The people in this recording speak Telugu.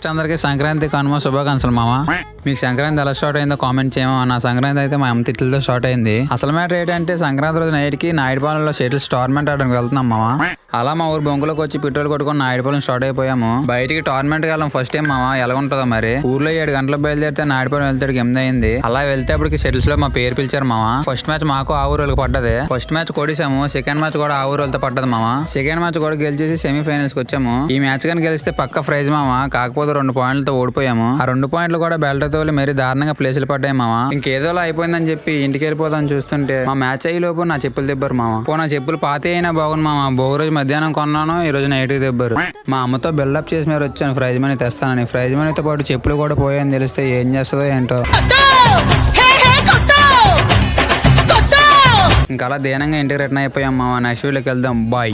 ఫస్ట్ అందరికి సంక్రాంతి కనుమ శుభాకాంక్షలు మామ. మీకు సంక్రాంతి ఎలా స్టార్ట్ అయిందో కామెంట్ చేయమా. నా సంక్రాంతి అయితే మా అమ్మ తిట్లతో స్టార్ట్ అయింది. అసలు మ్యాటర్ ఏంటంటే సంక్రాంతి రోజు నైట్ కి నాయుడుపాలెంలో షటిల్స్ టోర్నమెంట్ ఆడడానికి వెళ్తున్నాం మామ. అలా మా ఊరు బొంగులోకి వచ్చి పెట్రోల్ కొట్టుకుని నాయుడుపాలెం స్టార్ట్ అయిపోయాము. బయటికి టోర్నమెంట్ వెళ్ళాం ఫస్ట్ టైం మామ. ఎలా ఉంటుందో మరి. ఊర్లో 7 గంటలకు బయలుదేరితే నాయుడుపాలెం వెళ్తాడు 8 అయింది. అలా వెళ్తే అప్పటికి షటిల్స్ లో మా పేరు పిలిచారు మామ. ఫస్ట్ మ్యాచ్ మాకు ఆ ఊరు పడ్డది. ఫస్ట్ మ్యాచ్ కొడిసాము. సెకండ్ మ్యాచ్ కూడా ఆ ఊరు పడ్డది మామ. సెకండ్ మ్యాచ్ కూడా గెలిచేసి సెమీఫైనల్స్ కి వచ్చాము. ఈ మ్యాచ్ కానీ గెలిస్తే పక్క ప్రైజ్ మామ. కాకపోతే 2 పాయింట్లతో ఓడిపోయాము. ఆ 2 పాయింట్లు కూడా బెల్ట్ తోలి మరీ దారుణంగా ప్లేసులు పడ్డాయి మామ. ఇంకేదోలా అయిపోయిందని చెప్పి ఇంటికి వెళ్ళిపోతాను చూస్తుంటే మా మ్యాచ్ అయ్యే లోపు నా చెప్పులు దెబ్బరు మామ. నా చెప్పులు పాత అయినా బాగుంది మామ. భోగి రోజు మధ్యాహ్నం కొన్నాను, ఈ రోజు నైట్ కి దెబ్బరు. మా అమ్మతో బిల్డప్ చేసి మీరు వచ్చాను ప్రైజ్ మనీ తెస్తానని. ప్రైజ్ మనీతో పాటు చెప్పులు కూడా పోయాయని తెలిస్తే ఏం చేస్తుందో ఏంటో. ఇంకా అలా దీనంగా ఇంటికి రిటర్న్ అయిపోయాం మామ. నెక్స్ట్ వీళ్ళకి వెళ్దాం. బాయ్.